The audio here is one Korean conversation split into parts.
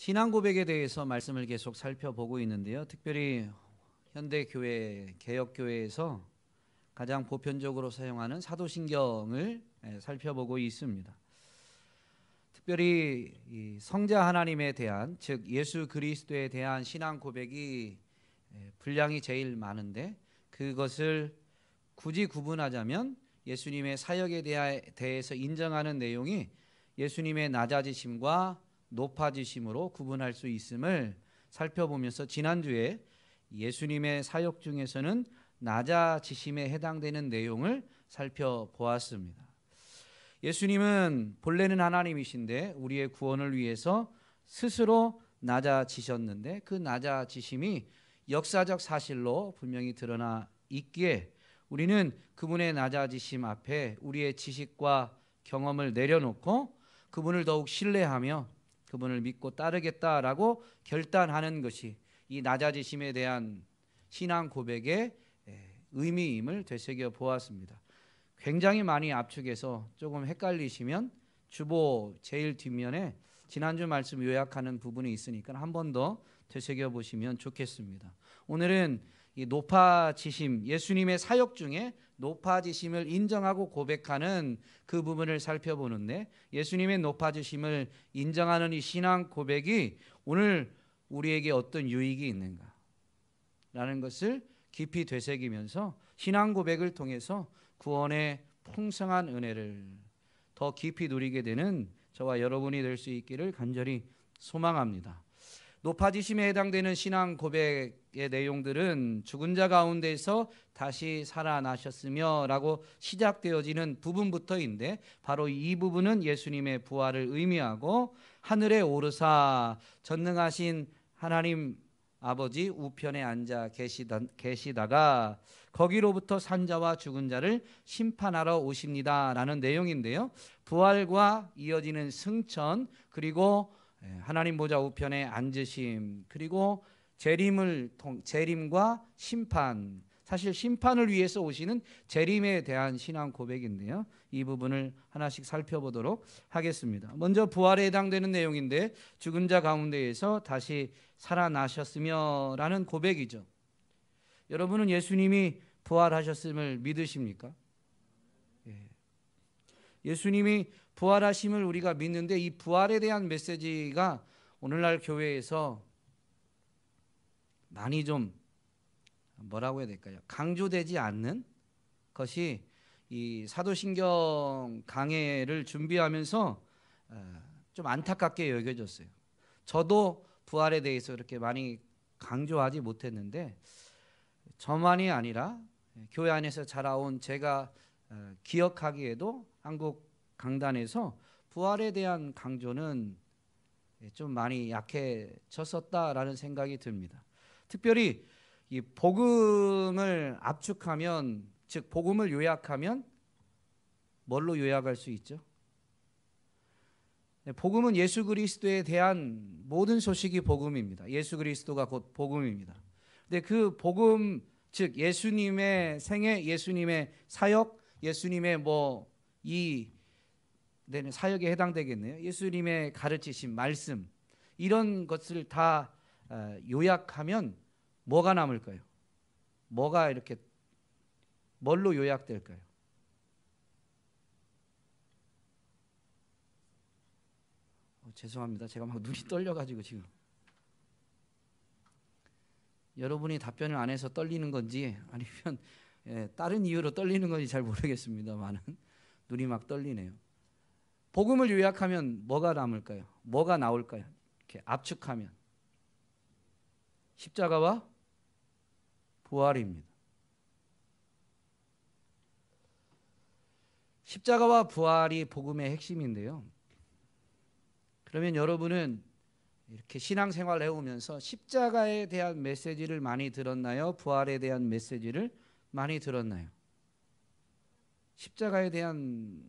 신앙 고백에 대해서 말씀을 계속 살펴보고 있는데요. 특별히 현대교회, 개혁교회에서 가장 보편적으로 사용하는 사도신경을 살펴보고 있습니다. 특별히 이 성자 하나님에 대한, 즉 예수 그리스도에 대한 신앙 고백이 분량이 제일 많은데, 그것을 굳이 구분하자면 예수님의 사역에 대해서 인정하는 내용이 예수님의 낮아지심과 높아지심으로 구분할 수 있음을 살펴보면서, 지난주에 예수님의 사역 중에서는 낮아지심에 해당되는 내용을 살펴보았습니다. 예수님은 본래는 하나님이신데 우리의 구원을 위해서 스스로 낮아지셨는데, 그 낮아지심이 역사적 사실로 분명히 드러나 있기에 우리는 그분의 낮아지심 앞에 우리의 지식과 경험을 내려놓고 그분을 더욱 신뢰하며 그분을 믿고 따르겠다라고 결단하는 것이 이 낮아지심에 대한 신앙 고백의 의미임을 되새겨 보았습니다. 굉장히 많이 압축해서 조금 헷갈리시면 주보 제일 뒷면에 지난주 말씀 요약하는 부분이 있으니까 한 번 더 되새겨 보시면 좋겠습니다. 오늘은 이 높아지심, 예수님의 사역 중에 높아지심을 인정하고 고백하는 그 부분을 살펴보는데, 예수님의 높아지심을 인정하는 이 신앙 고백이 오늘 우리에게 어떤 유익이 있는가 라는 것을 깊이 되새기면서 신앙 고백을 통해서 구원의 풍성한 은혜를 더 깊이 누리게 되는 저와 여러분이 될 수 있기를 간절히 소망합니다. 높아지심에 해당되는 신앙 고백의 내용들은 죽은 자 가운데서 다시 살아나셨으며 라고 시작되어지는 부분부터인데, 바로 이 부분은 예수님의 부활을 의미하고 하늘에 오르사 전능하신 하나님 아버지 우편에 앉아 계시다가 거기로부터 산자와 죽은 자를 심판하러 오십니다 라는 내용인데요, 부활과 이어지는 승천, 그리고 하나님 보좌 우편에 앉으심, 그리고 재림과 심판, 사실 심판을 위해서 오시는 재림에 대한 신앙 고백인데요, 이 부분을 하나씩 살펴보도록 하겠습니다. 먼저 부활에 해당되는 내용인데, 죽은 자 가운데에서 다시 살아나셨으며 라는 고백이죠. 여러분은 예수님이 부활하셨음을 믿으십니까? 예수님이 부활하심을 우리가 믿는데, 이 부활에 대한 메시지가 오늘날 교회에서 많이 좀 뭐라고 해야 될까요? 강조되지 않는 것이 이 사도신경 강해를 준비하면서 좀 안타깝게 여겨졌어요. 저도 부활에 대해서 그렇게 많이 강조하지 못했는데, 저만이 아니라 교회 안에서 자라온 제가 기억하기에도 한국 강단에서 부활에 대한 강조는 좀 많이 약해졌었다라는 생각이 듭니다. 특별히 이 복음을 압축하면, 즉 복음을 요약하면 뭘로 요약할 수 있죠? 복음은 예수 그리스도에 대한 모든 소식이 복음입니다. 예수 그리스도가 곧 복음입니다. 근데 그 복음, 즉 예수님의 생애, 예수님의 사역, 예수님의 이 사역에 해당되겠네요. 예수님의 가르치신 말씀, 이런 것을 다 요약하면 뭐가 남을까요? 뭐가 이렇게 뭘로 요약될까요? 죄송합니다. 제가 막 눈이 떨려가지고 지금. 여러분이 답변을 안 해서 떨리는 건지 아니면 다른 이유로 떨리는 건지 잘 모르겠습니다만 눈이 막 떨리네요. 복음을 요약하면 뭐가 남을까요? 뭐가 나올까요? 이렇게 압축하면 십자가와 부활입니다. 십자가와 부활이 복음의 핵심인데요, 그러면 여러분은 이렇게 신앙생활을 해오면서 십자가에 대한 메시지를 많이 들었나요? 부활에 대한 메시지를 많이 들었나요? 십자가에 대한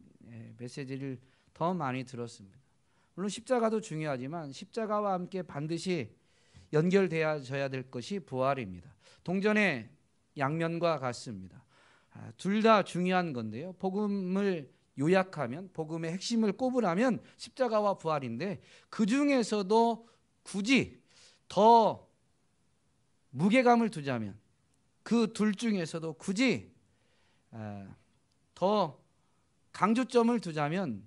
메시지를 더 많이 들었습니다. 물론 십자가도 중요하지만 십자가와 함께 반드시 연결되어져야 될 것이 부활입니다. 동전의 양면과 같습니다. 둘 다 중요한 건데요, 복음을 요약하면, 복음의 핵심을 꼽으라면 십자가와 부활인데, 그 중에서도 굳이 더 무게감을 두자면, 그 둘 중에서도 굳이 더 강조점을 두자면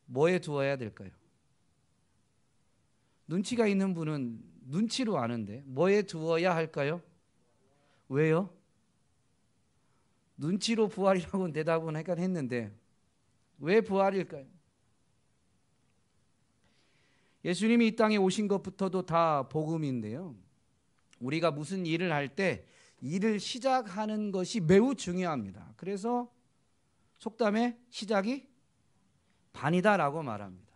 뭐에 두어야 될까요? 눈치가 있는 분은 눈치로 아는데 뭐에 두어야 할까요? 왜요? 눈치로 부활이라고 대답은 약간 했는데 왜 부활일까요? 예수님이 이 땅에 오신 것부터도 다 복음인데요. 우리가 무슨 일을 할 때 일을 시작하는 것이 매우 중요합니다. 그래서 속담에 시작이 반이다라고 말합니다.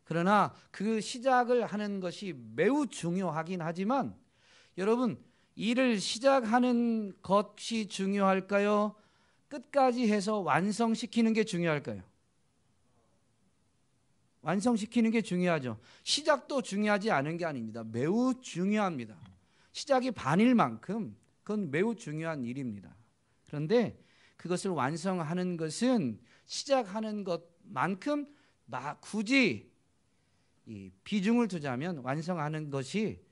그러나 그 시작을 하는 것이 매우 중요하긴 하지만 여러분, 일을 시작하는 것이 중요할까요? 끝까지 해서 완성시키는 게 중요할까요? 완성시키는 게 중요하죠. 시작도 중요하지 않은 게 아닙니다. 매우 중요합니다. 시작이 반일 만큼 그건 매우 중요한 일입니다. 그런데 그것을 완성하는 것은 시작하는 것만큼 굳이 이 비중을 두자면 완성하는 것이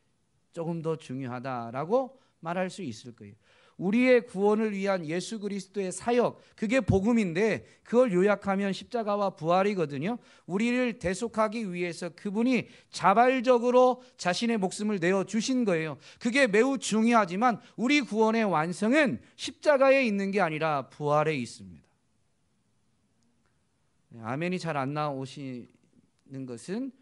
조금 더 중요하다라고 말할 수 있을 거예요. 우리의 구원을 위한 예수 그리스도의 사역, 그게 복음인데 그걸 요약하면 십자가와 부활이거든요. 우리를 대속하기 위해서 그분이 자발적으로 자신의 목숨을 내어주신 거예요. 그게 매우 중요하지만 우리 구원의 완성은 십자가에 있는 게 아니라 부활에 있습니다. 아멘이 잘 안 나오시는 것은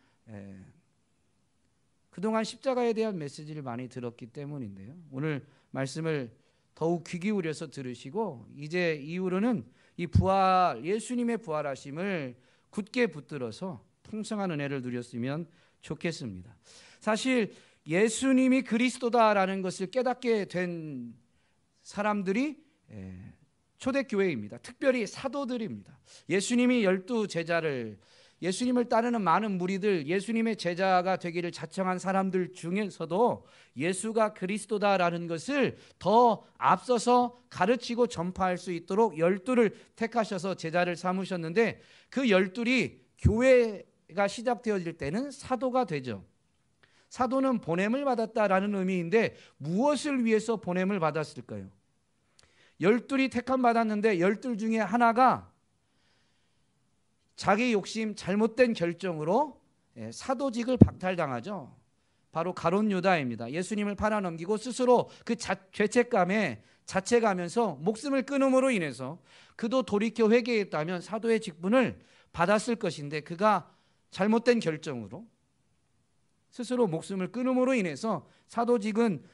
그동안 십자가에 대한 메시지를 많이 들었기 때문인데요. 오늘 말씀을 더욱 귀 기울여서 들으시고 이제 이후로는 이 부활, 예수님의 부활하심을 굳게 붙들어서 풍성한 은혜를 누렸으면 좋겠습니다. 사실 예수님이 그리스도다라는 것을 깨닫게 된 사람들이 초대교회입니다. 특별히 사도들입니다. 예수님이 12제자를, 예수님을 따르는 많은 무리들, 예수님의 제자가 되기를 자청한 사람들 중에서도 예수가 그리스도다라는 것을 더 앞서서 가르치고 전파할 수 있도록 12를 택하셔서 제자를 삼으셨는데 그 12이 교회가 시작되어질 때는 사도가 되죠. 사도는 보냄을 받았다라는 의미인데 무엇을 위해서 보냄을 받았을까요? 12이 택함 받았는데 12 중에 하나가 자기 욕심, 잘못된 결정으로 사도직을 박탈당하죠. 바로 가룟 유다입니다. 예수님을 팔아넘기고 스스로 그 죄책감에 자책하면서 목숨을 끊음으로 인해서 그도 돌이켜 회개했다면 사도의 직분을 받았을 것인데 그가 잘못된 결정으로 스스로 목숨을 끊음으로 인해서 사도직은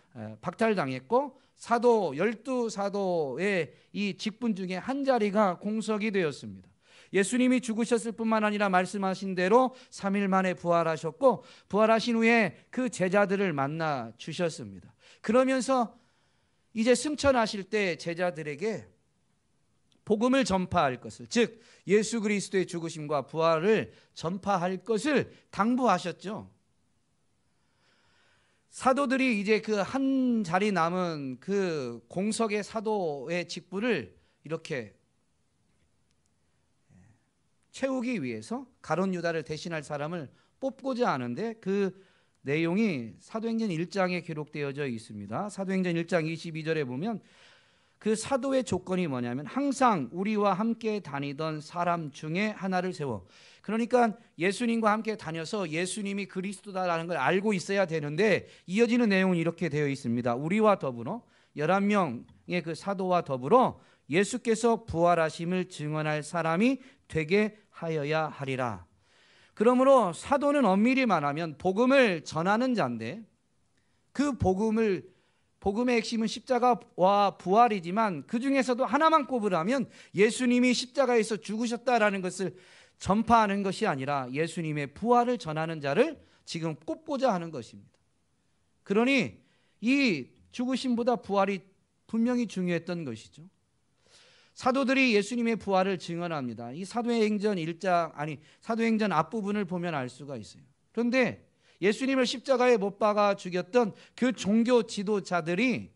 박탈당했고 사도 12사도의 이 직분 중에 한 자리가 공석이 되었습니다. 예수님이 죽으셨을 뿐만 아니라 말씀하신 대로 3일 만에 부활하셨고 부활하신 후에 그 제자들을 만나 주셨습니다. 그러면서 이제 승천하실 때 제자들에게 복음을 전파할 것을, 즉 예수 그리스도의 죽으심과 부활을 전파할 것을 당부하셨죠. 사도들이 이제 그 한 자리 남은 그 공석의 사도의 직분을 이렇게 채우기 위해서 가룟 유다를 대신할 사람을 뽑고자 하는데 그 내용이 사도행전 1장에 기록되어져 있습니다. 사도행전 1장 22절에 보면 그 사도의 조건이 뭐냐면 항상 우리와 함께 다니던 사람 중에 하나를 세워. 그러니까 예수님과 함께 다녀서 예수님이 그리스도다라는 걸 알고 있어야 되는데 이어지는 내용은 이렇게 되어 있습니다. 우리와 더불어 11명의 그 사도와 더불어 예수께서 부활하심을 증언할 사람이 되게 하여야 하리라. 그러므로 사도는 엄밀히 말하면 복음을 전하는 자인데 그 복음의 핵심은 십자가와 부활이지만 그 중에서도 하나만 꼽으라면 예수님이 십자가에서 죽으셨다라는 것을 전파하는 것이 아니라 예수님의 부활을 전하는 자를 지금 꼽고자 하는 것입니다. 그러니 이 죽으심보다 부활이 분명히 중요했던 것이죠. 사도들이 예수님의 부활을 증언합니다. 이 사도행전 앞부분을 보면 알 수가 있어요. 그런데 예수님을 십자가에 못 박아 죽였던 그 종교 지도자들이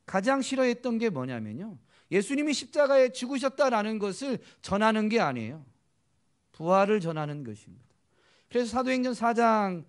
가장 싫어했던 게 뭐냐면요, 예수님이 십자가에 죽으셨다라는 것을 전하는 게 아니에요. 부활을 전하는 것입니다. 그래서 사도행전 4장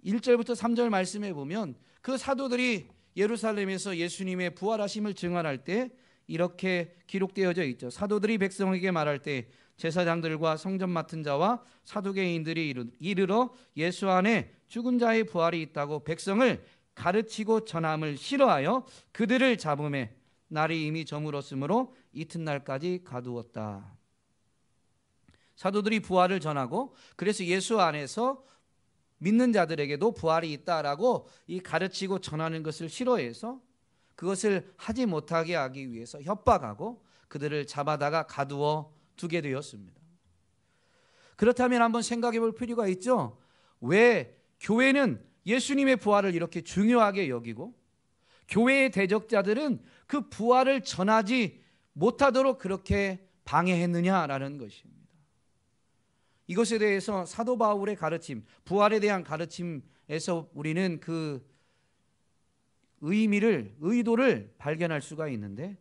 1절부터 3절 말씀에 보면 그 사도들이 예루살렘에서 예수님의 부활하심을 증언할 때 이렇게 기록되어져 있죠. 사도들이 백성에게 말할 때 제사장들과 성전 맡은 자와 사두개인들이 이르러 예수 안에 죽은 자의 부활이 있다고 백성을 가르치고 전함을 싫어하여 그들을 잡음에 날이 이미 저물었으므로 이튿날까지 가두었다. 사도들이 부활을 전하고 그래서 예수 안에서 믿는 자들에게도 부활이 있다라고 이 가르치고 전하는 것을 싫어해서 그것을 하지 못하게 하기 위해서 협박하고 그들을 잡아다가 가두어 두게 되었습니다. 그렇다면 한번 생각해 볼 필요가 있죠. 왜 교회는 예수님의 부활을 이렇게 중요하게 여기고 교회의 대적자들은 그 부활을 전하지 못하도록 그렇게 방해했느냐라는 것입니다. 이것에 대해서 사도 바울의 가르침, 부활에 대한 가르침에서 우리는 그 의도를 발견할 수가 있는데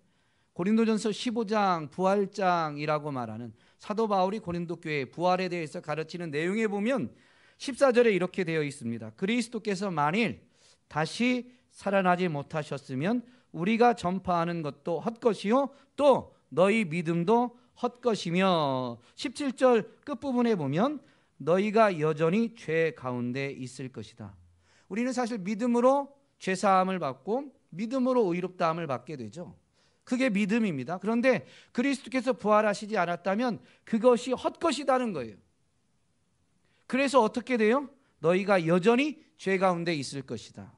고린도전서 15장 부활장이라고 말하는 사도 바울이 고린도 교회 부활에 대해서 가르치는 내용에 보면 14절에 이렇게 되어 있습니다. 그리스도께서 만일 다시 살아나지 못하셨으면 우리가 전파하는 것도 헛것이요 또 너희 믿음도 헛것이며 17절 끝부분에 보면 너희가 여전히 죄 가운데 있을 것이다. 우리는 사실 믿음으로 죄사함을 받고 믿음으로 의롭다함을 받게 되죠. 그게 믿음입니다. 그런데 그리스도께서 부활하시지 않았다면 그것이 헛것이다는 거예요. 그래서 어떻게 돼요? 너희가 여전히 죄 가운데 있을 것이다.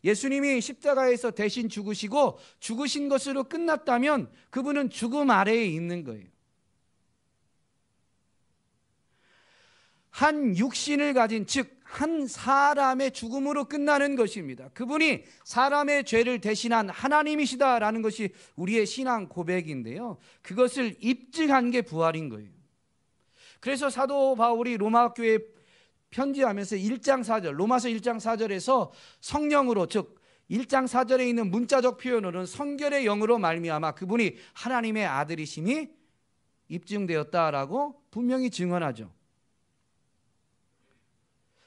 예수님이 십자가에서 대신 죽으시고 죽으신 것으로 끝났다면 그분은 죽음 아래에 있는 거예요. 한 육신을 가진 즉 한 사람의 죽음으로 끝나는 것입니다. 그분이 사람의 죄를 대신한 하나님이시다라는 것이 우리의 신앙 고백인데요. 그것을 입증한 게 부활인 거예요. 그래서 사도 바울이 로마 교회에 편지하면서 1장 4절, 로마서 1장 4절에서 성령으로 즉 1장 4절에 있는 문자적 표현으로는 성결의 영으로 말미암아 그분이 하나님의 아들이심이 입증되었다라고 분명히 증언하죠.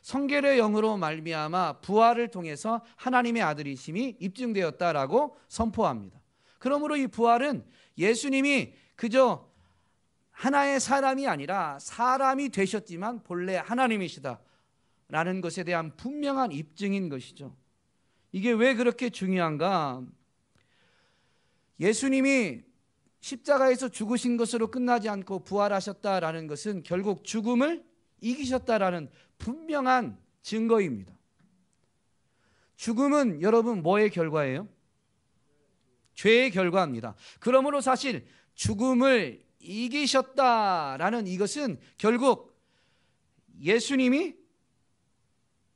성결의 영으로 말미암아 부활을 통해서 하나님의 아들이심이 입증되었다라고 선포합니다. 그러므로 이 부활은 예수님이 그저 하나의 사람이 아니라 사람이 되셨지만 본래 하나님이시다라는 것에 대한 분명한 입증인 것이죠. 이게 왜 그렇게 중요한가? 예수님이 십자가에서 죽으신 것으로 끝나지 않고 부활하셨다라는 것은 결국 죽음을 이기셨다라는 분명한 증거입니다. 죽음은 여러분 뭐의 결과예요? 죄의 결과입니다. 그러므로 사실 죽음을 이기셨다라는 이것은 결국 예수님이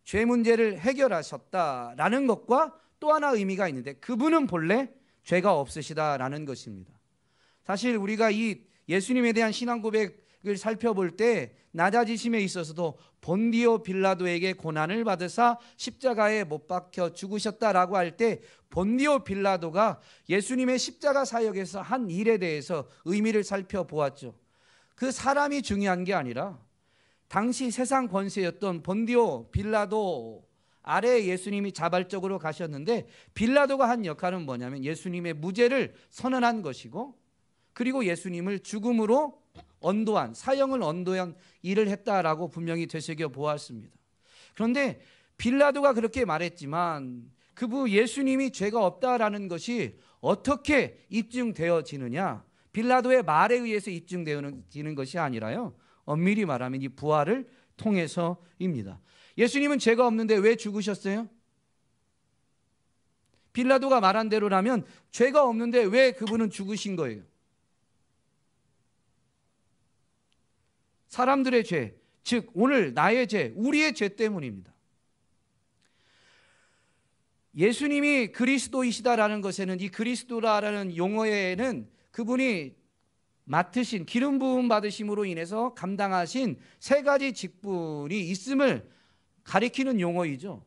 죄 문제를 해결하셨다라는 것과 또 하나 의미가 있는데 그분은 본래 죄가 없으시다라는 것입니다. 사실 우리가 이 예수님에 대한 신앙 고백을 살펴볼 때 낮아지심에 있어서도 본디오 빌라도에게 고난을 받으사 십자가에 못 박혀 죽으셨다라고 할 때 본디오 빌라도가 예수님의 십자가 사역에서 한 일에 대해서 의미를 살펴보았죠. 그 사람이 중요한 게 아니라 당시 세상 권세였던 본디오 빌라도 아래에 예수님이 자발적으로 가셨는데 빌라도가 한 역할은 뭐냐면 예수님의 무죄를 선언한 것이고 그리고 예수님을 죽음으로 언도한 사형을 언도한 일을 했다라고 분명히 되새겨 보았습니다. 그런데 빌라도가 그렇게 말했지만 그분 예수님이 죄가 없다라는 것이 어떻게 입증되어지느냐? 빌라도의 말에 의해서 입증되어지는 것이 아니라요. 엄밀히 말하면 이 부활을 통해서입니다. 예수님은 죄가 없는데 왜 죽으셨어요? 빌라도가 말한 대로라면 죄가 없는데 왜 그분은 죽으신 거예요? 사람들의 죄, 즉 오늘 나의 죄, 우리의 죄 때문입니다. 예수님이 그리스도이시다라는 것에는 이 그리스도라는 용어에는 그분이 맡으신 기름 부음 받으심으로 인해서 감당하신 세 가지 직분이 있음을 가리키는 용어이죠.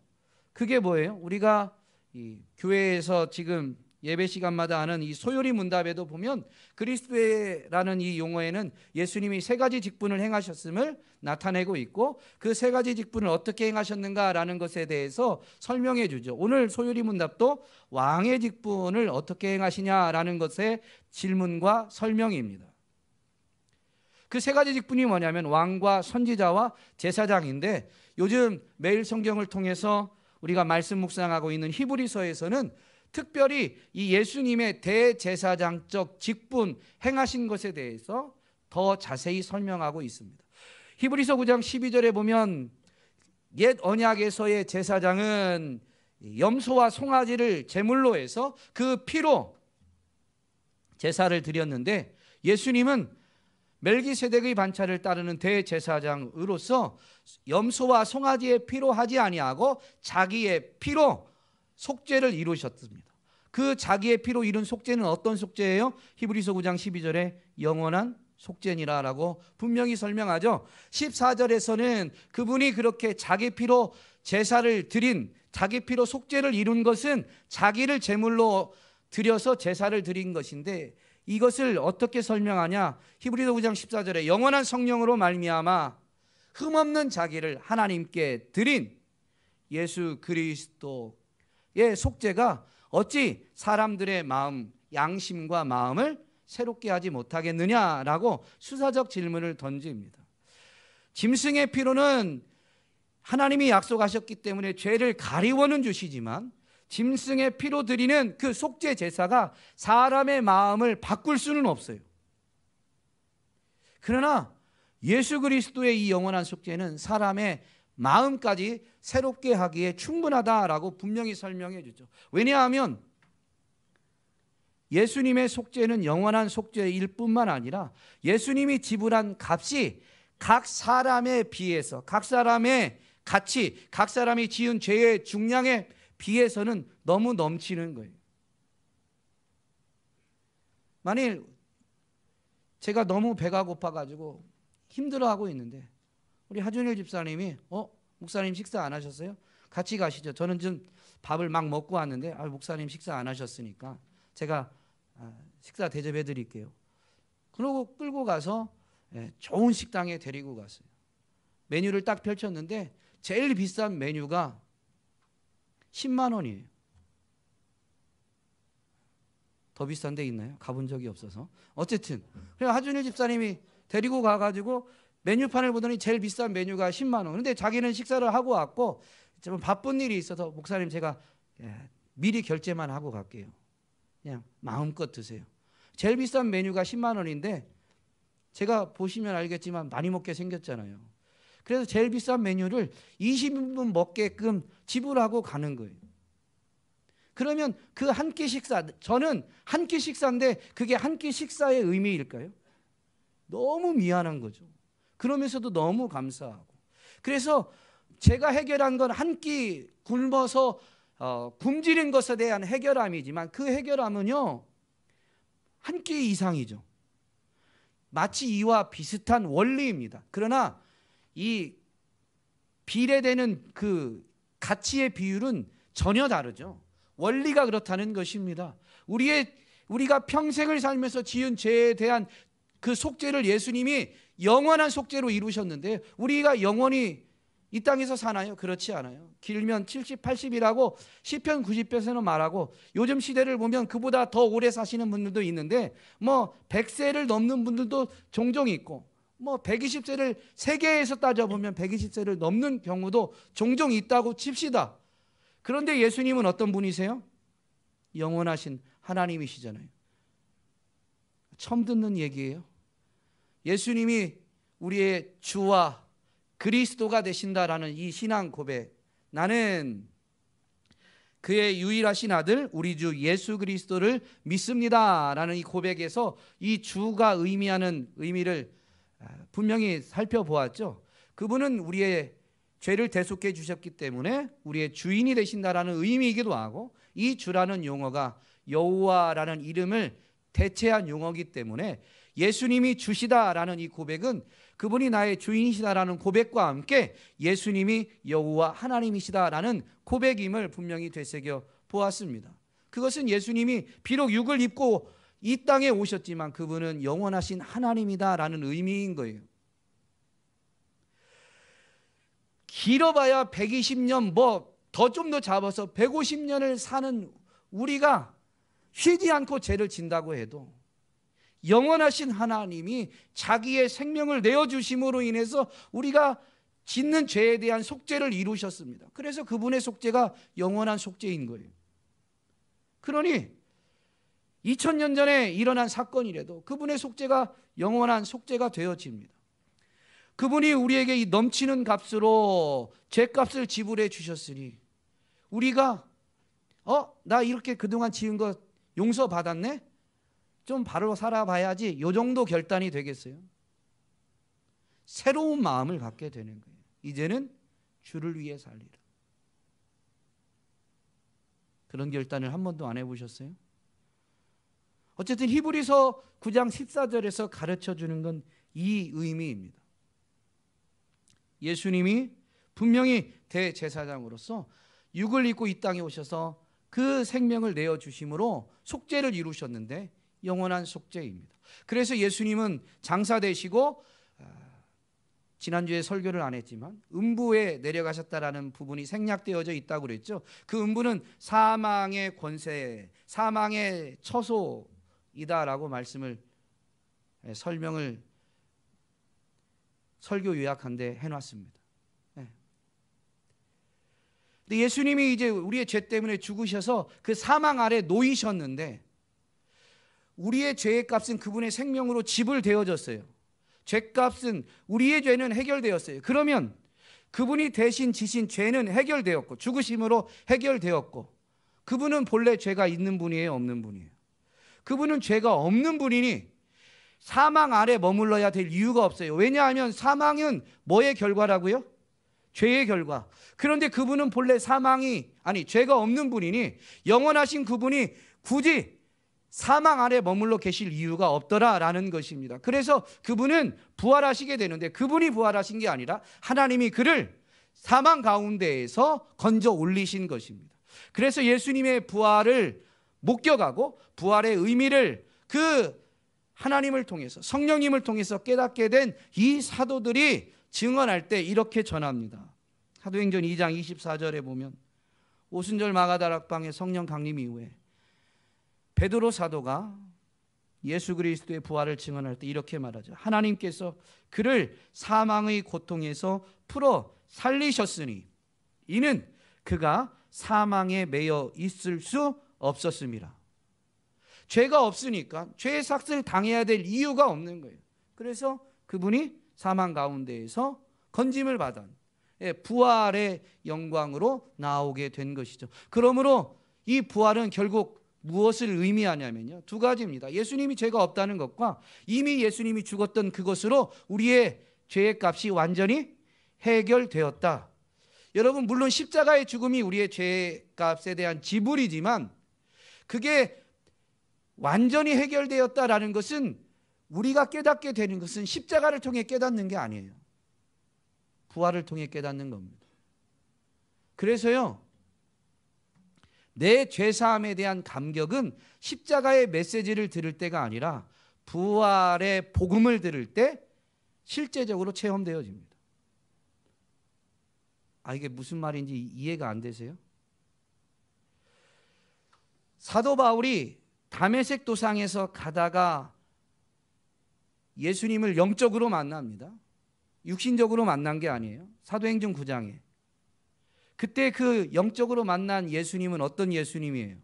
그게 뭐예요? 우리가 이 교회에서 지금 예배 시간마다 하는 이 소요리 문답에도 보면 그리스도라는 이 용어에는 예수님이 세 가지 직분을 행하셨음을 나타내고 있고, 그 세 가지 직분을 어떻게 행하셨는가라는 것에 대해서 설명해 주죠. 오늘 소요리 문답도 왕의 직분을 어떻게 행하시냐라는 것의 질문과 설명입니다. 그 세 가지 직분이 뭐냐면 왕과 선지자와 제사장인데, 요즘 매일 성경을 통해서 우리가 말씀 묵상하고 있는 히브리서에서는 특별히 이 예수님의 대제사장적 직분 행하신 것에 대해서 더 자세히 설명하고 있습니다. 히브리서 9장 12절에 보면 옛 언약에서의 제사장은 염소와 송아지를 제물로 해서 그 피로 제사를 드렸는데, 예수님은 멜기세덱의 반차를 따르는 대제사장으로서 염소와 송아지의 피로 하지 아니하고 자기의 피로 속죄를 이루셨습니다. 그 자기의 피로 이룬 속죄는 어떤 속죄예요? 히브리서 9장 12절에 영원한 속죄니라라고 분명히 설명하죠. 14절에서는 그분이 그렇게 자기 피로 제사를 드린, 자기 피로 속죄를 이룬 것은 자기를 제물로 드려서 제사를 드린 것인데, 이것을 어떻게 설명하냐? 히브리서 9장 14절에 영원한 성령으로 말미암아 흠없는 자기를 하나님께 드린 예수 그리스도의 속죄가 어찌 사람들의 마음, 양심과 마음을 새롭게 하지 못하겠느냐라고 수사적 질문을 던집니다. 짐승의 피로는 하나님이 약속하셨기 때문에 죄를 가리워는 주시지만, 짐승의 피로 드리는 그 속죄 제사가 사람의 마음을 바꿀 수는 없어요. 그러나 예수 그리스도의 이 영원한 속죄는 사람의 마음까지 새롭게 하기에 충분하다라고 분명히 설명해 주죠. 왜냐하면 예수님의 속죄는 영원한 속죄일 뿐만 아니라 예수님이 지불한 값이 각 사람에 비해서, 각 사람의 가치, 각 사람이 지은 죄의 중량에 비해서는 너무 넘치는 거예요. 만일 제가 너무 배가 고파가지고 힘들어하고 있는데 우리 하준일 집사님이 목사님 식사 안 하셨어요? 같이 가시죠. 저는 좀 밥을 막 먹고 왔는데 목사님 식사 안 하셨으니까 제가 식사 대접해 드릴게요. 그러고 끌고 가서 좋은 식당에 데리고 갔어요. 메뉴를 딱 펼쳤는데 제일 비싼 메뉴가 10만 원이에요. 더 비싼 데 있나요? 가본 적이 없어서. 어쨌든 그래서 하준일 집사님이 데리고 가가지고 메뉴판을 보더니 제일 비싼 메뉴가 10만 원. 그런데 자기는 식사를 하고 왔고 좀 바쁜 일이 있어서 목사님 제가 미리 결제만 하고 갈게요. 그냥 마음껏 드세요. 제일 비싼 메뉴가 10만 원인데 제가 보시면 알겠지만 많이 먹게 생겼잖아요. 그래서 제일 비싼 메뉴를 20인분 먹게끔 지불하고 가는 거예요. 그러면 그 한 끼 식사, 저는 한 끼 식사인데 그게 한 끼 식사의 의미일까요? 너무 미안한 거죠. 그러면서도 너무 감사하고. 그래서 제가 해결한 건 한 끼 굶어서 굶주린 것에 대한 해결함이지만 그 해결함은요 한 끼 이상이죠. 마치 이와 비슷한 원리입니다. 그러나 이 비례되는 그 가치의 비율은 전혀 다르죠. 원리가 그렇다는 것입니다. 우리가 평생을 살면서 지은 죄에 대한 그 속죄를 예수님이 영원한 속죄로 이루셨는데 우리가 영원히 이 땅에서 사나요? 그렇지 않아요. 길면 70, 80이라고 시편 90편에서는 말하고, 요즘 시대를 보면 그보다 더 오래 사시는 분들도 있는데 100세를 넘는 분들도 종종 있고 120세를 세계에서 따져보면 120세를 넘는 경우도 종종 있다고 칩시다. 그런데 예수님은 어떤 분이세요? 영원하신 하나님이시잖아요. 처음 듣는 얘기예요. 예수님이 우리의 주와 그리스도가 되신다라는 이 신앙 고백, 나는 그의 유일하신 아들 우리 주 예수 그리스도를 믿습니다라는 이 고백에서 이 주가 의미하는 의미를 분명히 살펴보았죠. 그분은 우리의 죄를 대속해 주셨기 때문에 우리의 주인이 되신다라는 의미이기도 하고, 이 주라는 용어가 여호와라는 이름을 대체한 용어이기 때문에 예수님이 주시다라는 이 고백은 그분이 나의 주인이시다라는 고백과 함께 예수님이 여호와 하나님이시다라는 고백임을 분명히 되새겨 보았습니다. 그것은 예수님이 비록 육을 입고 이 땅에 오셨지만 그분은 영원하신 하나님이다라는 의미인 거예요. 길어봐야 120년, 더 좀 더 잡아서 150년을 사는 우리가 쉬지 않고 죄를 진다고 해도 영원하신 하나님이 자기의 생명을 내어주심으로 인해서 우리가 짓는 죄에 대한 속죄를 이루셨습니다. 그래서 그분의 속죄가 영원한 속죄인 거예요. 그러니 2000년 전에 일어난 사건이라도 그분의 속죄가 영원한 속죄가 되어집니다. 그분이 우리에게 이 넘치는 값으로 죄값을 지불해 주셨으니 우리가 나 이렇게 그동안 지은 거 용서받았네? 좀 바로 살아봐야지, 요 정도 결단이 되겠어요? 새로운 마음을 갖게 되는 거예요. 이제는 주를 위해 살리라. 그런 결단을 한 번도 안 해보셨어요? 어쨌든 히브리서 9장 14절에서 가르쳐주는 건 이 의미입니다. 예수님이 분명히 대제사장으로서 육을 입고 이 땅에 오셔서 그 생명을 내어주심으로 속죄를 이루셨는데 영원한 속죄입니다. 그래서 예수님은 장사 되시고 지난주에 설교를 안 했지만 음부에 내려가셨다라는 부분이 생략되어져 있다고 그랬죠. 그 음부는 사망의 권세, 사망의 처소이다라고 설명을 설교 요약한데 해놨습니다. 근데 예수님이 이제 우리의 죄 때문에 죽으셔서 그 사망 아래 놓이셨는데 우리의 죄의 값은 그분의 생명으로 지불되어졌어요. 죄값은, 우리의 죄는 해결되었어요. 그러면 그분이 대신 지신 죄는 해결되었고 죽으심으로 해결되었고 그분은 본래 죄가 있는 분이에요, 없는 분이에요? 그분은 죄가 없는 분이니 사망 아래 머물러야 될 이유가 없어요. 왜냐하면 사망은 뭐의 결과라고요? 죄의 결과. 그런데 그분은 본래 죄가 없는 분이니 영원하신 그분이 굳이 사망 아래 머물러 계실 이유가 없더라라는 것입니다. 그래서 그분은 부활하시게 되는데 그분이 부활하신 게 아니라 하나님이 그를 사망 가운데에서 건져 올리신 것입니다. 그래서 예수님의 부활을 목격하고 부활의 의미를 그 하나님을 통해서, 성령님을 통해서 깨닫게 된 이 사도들이 증언할 때 이렇게 전합니다. 사도행전 2장 24절에 보면 오순절 마가다락방의 성령 강림 이후에 베드로 사도가 예수 그리스도의 부활을 증언할 때 이렇게 말하죠. 하나님께서 그를 사망의 고통에서 풀어 살리셨으니 이는 그가 사망에 매여 있을 수 없었습니다. 죄가 없으니까 죄의 삭을 당해야 될 이유가 없는 거예요. 그래서 그분이 사망 가운데에서 건짐을 받은 부활의 영광으로 나오게 된 것이죠. 그러므로 이 부활은 결국 무엇을 의미하냐면요, 두 가지입니다. 예수님이 죄가 없다는 것과 이미 예수님이 죽었던 그것으로 우리의 죄의 값이 완전히 해결되었다. 여러분, 물론 십자가의 죽음이 우리의 죄의 값에 대한 지불이지만 그게 완전히 해결되었다라는 것은, 우리가 깨닫게 되는 것은 십자가를 통해 깨닫는 게 아니에요. 부활을 통해 깨닫는 겁니다. 그래서요, 내 죄사함에 대한 감격은 십자가의 메시지를 들을 때가 아니라 부활의 복음을 들을 때 실제적으로 체험되어집니다. 이게 무슨 말인지 이해가 안 되세요? 사도 바울이 다메섹 도상에서 가다가 예수님을 영적으로 만납니다. 육신적으로 만난 게 아니에요. 사도행전 9장에. 그때 그 영적으로 만난 예수님은 어떤 예수님이에요?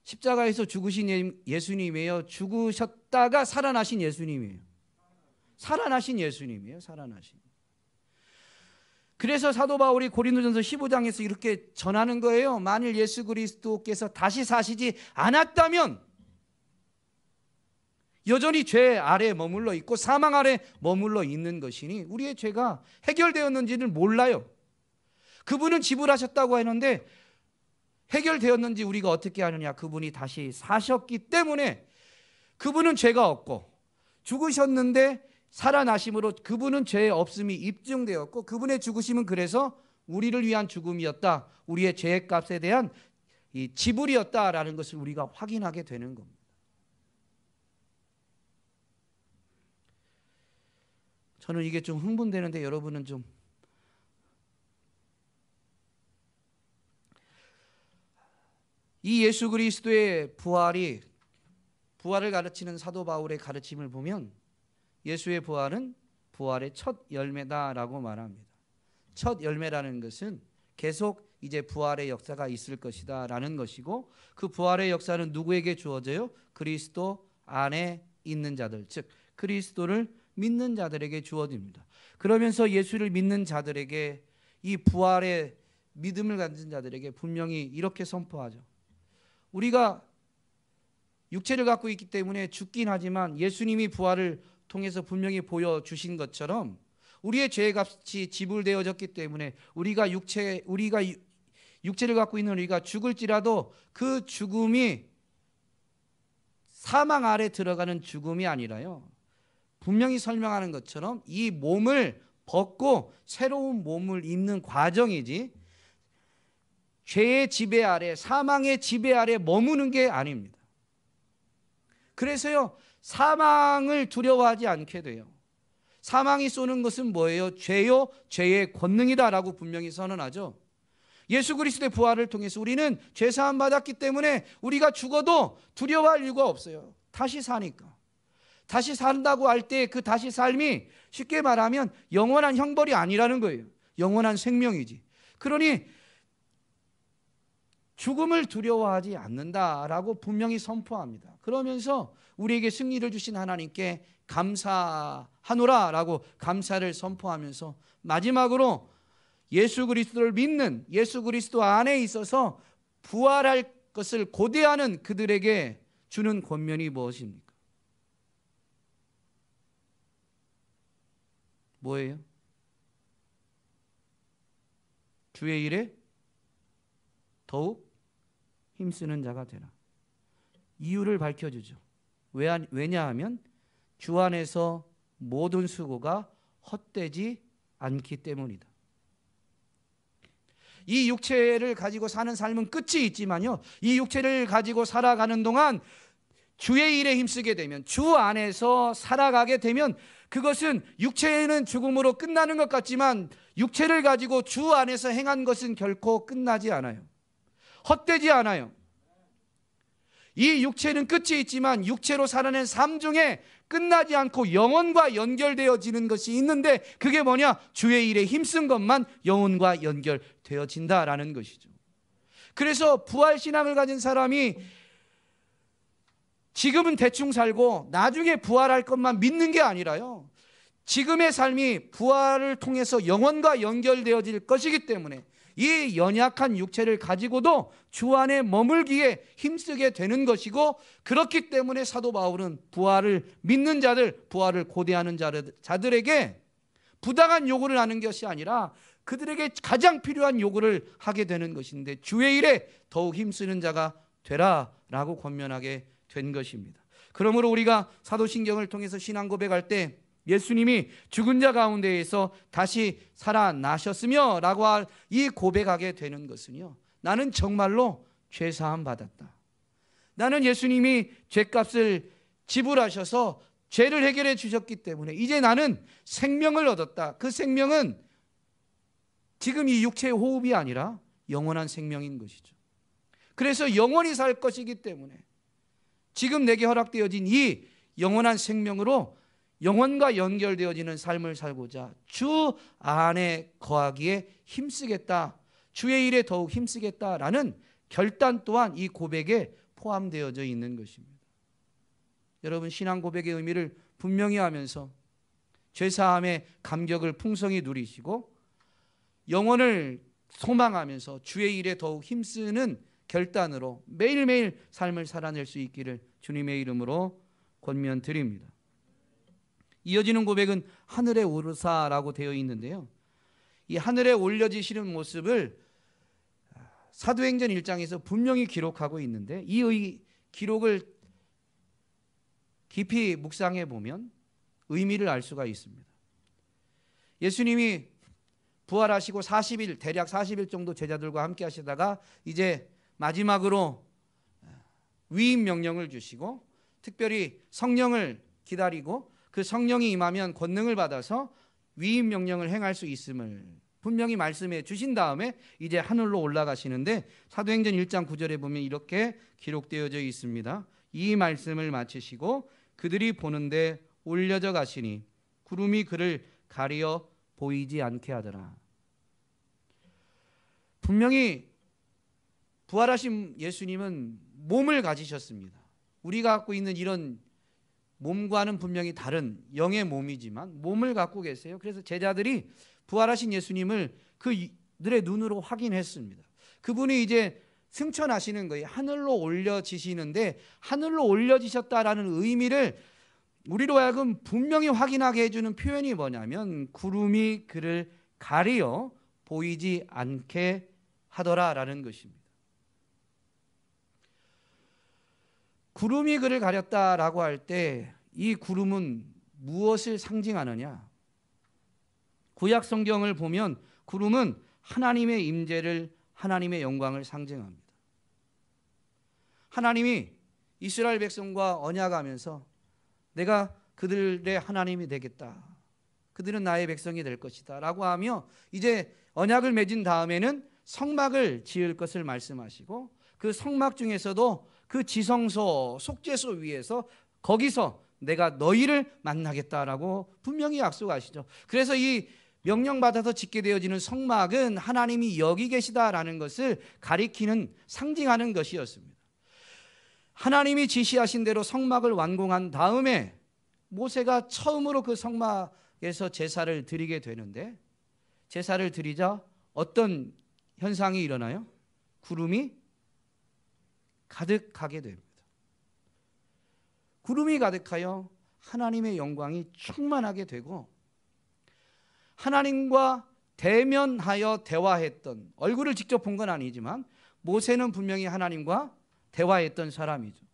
십자가에서 죽으신 예수님이에요? 죽으셨다가 살아나신 예수님이에요? 살아나신 예수님이에요. 살아나신. 그래서 사도 바울이 고린도전서 15장에서 이렇게 전하는 거예요. 만일 예수 그리스도께서 다시 사시지 않았다면 여전히 죄 아래 머물러 있고 사망 아래 머물러 있는 것이니 우리의 죄가 해결되었는지를 몰라요. 그분은 지불하셨다고 하는데 해결되었는지 우리가 어떻게 아느냐? 그분이 다시 사셨기 때문에 그분은 죄가 없고 죽으셨는데 살아나심으로 그분은 죄의 없음이 입증되었고 그분의 죽으심은 그래서 우리를 위한 죽음이었다. 우리의 죄의 값에 대한 이 지불이었다라는 것을 우리가 확인하게 되는 겁니다. 저는 이게 좀 흥분되는데 여러분은 좀 이 예수 그리스도의 부활을 가르치는 사도 바울의 가르침을 보면 예수의 부활은 부활의 첫 열매다라고 말합니다. 첫 열매라는 것은 계속 이제 부활의 역사가 있을 것이다라는 것이고 그 부활의 역사는 누구에게 주어져요? 그리스도 안에 있는 자들, 즉 그리스도를 믿는 자들에게 주어집니다. 그러면서 예수를 믿는 자들에게 이 부활의 믿음을 가진 자들에게 분명히 이렇게 선포하죠. 우리가 육체를 갖고 있기 때문에 죽긴 하지만 예수님이 부활을 통해서 분명히 보여주신 것처럼 우리의 죄의 값이 지불되어졌기 때문에 우리가 육체를 갖고 있는 우리가 죽을지라도 그 죽음이 사망 아래 들어가는 죽음이 아니라요. 분명히 설명하는 것처럼 이 몸을 벗고 새로운 몸을 입는 과정이지 죄의 지배 아래, 사망의 지배 아래 머무는 게 아닙니다. 그래서요, 사망을 두려워하지 않게 돼요. 사망이 쏘는 것은 뭐예요? 죄요, 죄의 권능이다라고 분명히 선언하죠. 예수 그리스도의 부활을 통해서 우리는 죄 사함 받았기 때문에 우리가 죽어도 두려워할 이유가 없어요. 다시 사니까. 다시 산다고 할 때 그 다시 삶이 쉽게 말하면 영원한 형벌이 아니라는 거예요. 영원한 생명이지. 그러니 죽음을 두려워하지 않는다라고 분명히 선포합니다. 그러면서 우리에게 승리를 주신 하나님께 감사하노라라고 감사를 선포하면서 마지막으로 예수 그리스도를 믿는 예수 그리스도 안에 있어서 부활할 것을 고대하는 그들에게 주는 권면이 무엇입니까? 뭐예요? 주의 일에 더욱 힘쓰는 자가 되라. 이유를 밝혀주죠. 왜냐하면 주 안에서 모든 수고가 헛되지 않기 때문이다. 이 육체를 가지고 사는 삶은 끝이 있지만요, 이 육체를 가지고 살아가는 동안 주의 일에 힘쓰게 되면, 주 안에서 살아가게 되면 그것은 육체는 죽음으로 끝나는 것 같지만 육체를 가지고 주 안에서 행한 것은 결코 끝나지 않아요. 헛되지 않아요. 이 육체는 끝이 있지만 육체로 살아낸 삶 중에 끝나지 않고 영혼과 연결되어지는 것이 있는데 그게 뭐냐? 주의 일에 힘쓴 것만 영혼과 연결되어진다라는 것이죠. 그래서 부활신앙을 가진 사람이 지금은 대충 살고 나중에 부활할 것만 믿는 게 아니라요, 지금의 삶이 부활을 통해서 영혼과 연결되어질 것이기 때문에 이 연약한 육체를 가지고도 주 안에 머물기에 힘쓰게 되는 것이고, 그렇기 때문에 사도 바울은 부활을 믿는 자들, 부활을 고대하는 자들에게 부당한 요구를 하는 것이 아니라 그들에게 가장 필요한 요구를 하게 되는 것인데, 주의 일에 더욱 힘쓰는 자가 되라라고 권면하게 된 것입니다. 그러므로 우리가 사도신경을 통해서 신앙 고백할 때 예수님이 죽은 자 가운데에서 다시 살아나셨으며 라고 이 고백하게 되는 것은요, 나는 정말로 죄사함 받았다. 나는 예수님이 죄값을 지불하셔서 죄를 해결해 주셨기 때문에 이제 나는 생명을 얻었다. 그 생명은 지금 이 육체의 호흡이 아니라 영원한 생명인 것이죠. 그래서 영원히 살 것이기 때문에 지금 내게 허락되어진 이 영원한 생명으로 영혼과 연결되어지는 삶을 살고자 주 안에 거하기에 힘쓰겠다, 주의 일에 더욱 힘쓰겠다라는 결단 또한 이 고백에 포함되어져 있는 것입니다. 여러분, 신앙 고백의 의미를 분명히 하면서 죄사함의 감격을 풍성히 누리시고 영혼을 소망하면서 주의 일에 더욱 힘쓰는 결단으로 매일매일 삶을 살아낼 수 있기를 주님의 이름으로 권면드립니다. 이어지는 고백은 하늘에 오르사라고 되어 있는데요, 이 하늘에 올려지시는 모습을 사도행전 1장에서 분명히 기록하고 있는데, 이 기록을 깊이 묵상해 보면 의미를 알 수가 있습니다. 예수님이 부활하시고 40일, 대략 40일 정도 제자들과 함께 하시다가 이제 마지막으로 위임 명령을 주시고 특별히 성령을 기다리고 그 성령이 임하면 권능을 받아서 위임 명령을 행할 수 있음을 분명히 말씀해 주신 다음에 이제 하늘로 올라가시는데 사도행전 1장 9절에 보면 이렇게 기록되어져 있습니다. 이 말씀을 마치시고 그들이 보는데 올려져 가시니 구름이 그를 가리어 보이지 않게 하더라. 분명히 부활하신 예수님은 몸을 가지셨습니다. 우리가 갖고 있는 이런 몸과는 분명히 다른 영의 몸이지만 몸을 갖고 계세요. 그래서 제자들이 부활하신 예수님을 그들의 눈으로 확인했습니다. 그분이 이제 승천하시는 거예요. 하늘로 올려지시는데 하늘로 올려지셨다라는 의미를 우리로 하여금 분명히 확인하게 해주는 표현이 뭐냐면 구름이 그를 가리어 보이지 않게 하더라라는 것입니다. 구름이 그를 가렸다라고 할 때 이 구름은 무엇을 상징하느냐? 구약 성경을 보면 구름은 하나님의 임재를, 하나님의 영광을 상징합니다. 하나님이 이스라엘 백성과 언약하면서 내가 그들의 하나님이 되겠다, 그들은 나의 백성이 될 것이다 라고 하며 이제 언약을 맺은 다음에는 성막을 지을 것을 말씀하시고 그 성막 중에서도 그 지성소, 속죄소 위에서 거기서 내가 너희를 만나겠다라고 분명히 약속하시죠. 그래서 이 명령받아서 짓게 되어지는 성막은 하나님이 여기 계시다라는 것을 가리키는, 상징하는 것이었습니다. 하나님이 지시하신 대로 성막을 완공한 다음에 모세가 처음으로 그 성막에서 제사를 드리게 되는데 제사를 드리자 어떤 현상이 일어나요? 구름이 가득하게 됩니다. 구름이 가득하여 하나님의 영광이 충만하게 되고 하나님과 대면하여 대화했던, 얼굴을 직접 본 건 아니지만 모세는 분명히 하나님과 대화했던 사람이죠.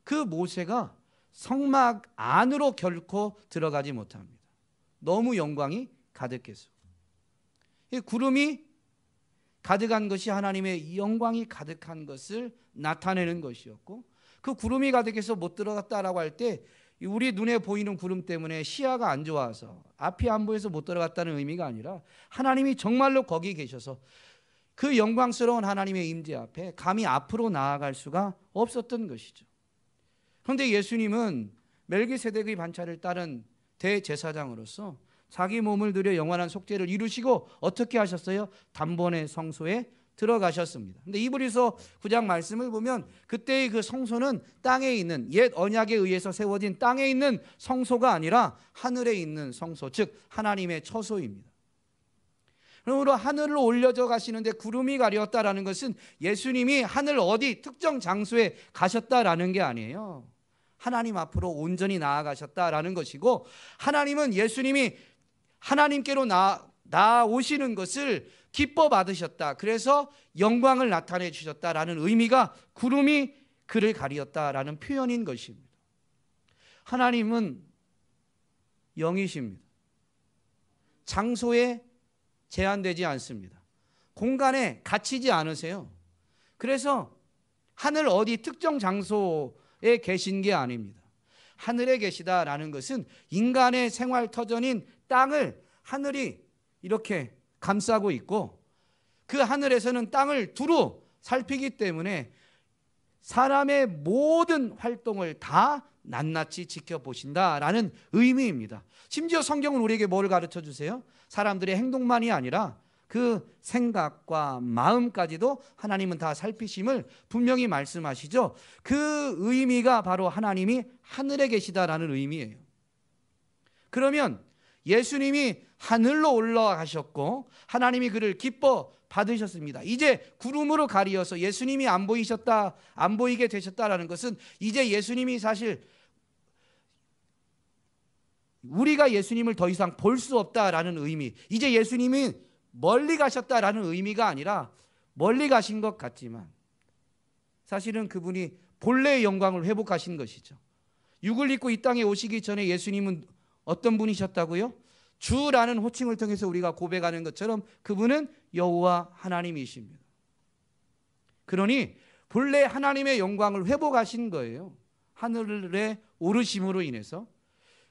그 모세가 성막 안으로 결코 들어가지 못합니다. 너무 영광이 가득해서. 이 구름이 가득한 것이 하나님의 영광이 가득한 것을 나타내는 것이었고, 그 구름이 가득해서 못 들어갔다라고 할 때 우리 눈에 보이는 구름 때문에 시야가 안 좋아서 앞이 안 보여서 못 들어갔다는 의미가 아니라 하나님이 정말로 거기 계셔서 그 영광스러운 하나님의 임재 앞에 감히 앞으로 나아갈 수가 없었던 것이죠. 그런데 예수님은 멜기세덱의 반차를 따른 대제사장으로서 자기 몸을 들여 영원한 속죄를 이루시고 어떻게 하셨어요? 단번에 성소에 들어가셨습니다. 근데 이브리서 9장 말씀을 보면 그때의 그 성소는 땅에 있는, 옛 언약에 의해서 세워진 땅에 있는 성소가 아니라 하늘에 있는 성소, 즉 하나님의 처소입니다. 그러므로 하늘로 올려져 가시는데 구름이 가렸다라는 것은 예수님이 하늘 어디 특정 장소에 가셨다라는 게 아니에요. 하나님 앞으로 온전히 나아가셨다라는 것이고, 하나님은 예수님이 하나님께로 나오시는 것을 기뻐 받으셨다, 그래서 영광을 나타내 주셨다라는 의미가 구름이 그를 가리었다라는 표현인 것입니다. 하나님은 영이십니다. 장소에 제한되지 않습니다. 공간에 갇히지 않으세요. 그래서 하늘 어디 특정 장소에 계신 게 아닙니다. 하늘에 계시다라는 것은 인간의 생활 터전인 땅을 하늘이 이렇게 감싸고 있고, 그 하늘에서는 땅을 두루 살피기 때문에 사람의 모든 활동을 다 낱낱이 지켜보신다라는 의미입니다. 심지어 성경은 우리에게 뭘 가르쳐 주세요? 사람들의 행동만이 아니라 그 생각과 마음까지도 하나님은 다 살피심을 분명히 말씀하시죠. 그 의미가 바로 하나님이 하늘에 계시다라는 의미예요. 그러면 예수님이 하늘로 올라가셨고 하나님이 그를 기뻐 받으셨습니다. 이제 구름으로 가리어서 예수님이 안 보이게 되셨다라는 것은 이제 예수님이 사실 우리가 예수님을 더 이상 볼 수 없다라는 의미, 이제 예수님이 멀리 가셨다라는 의미가 아니라 멀리 가신 것 같지만 사실은 그분이 본래의 영광을 회복하신 것이죠. 육을 입고 이 땅에 오시기 전에 예수님은 어떤 분이셨다고요? 주라는 호칭을 통해서 우리가 고백하는 것처럼 그분은 여호와 하나님이십니다. 그러니 본래 하나님의 영광을 회복하신 거예요. 하늘에 오르심으로 인해서.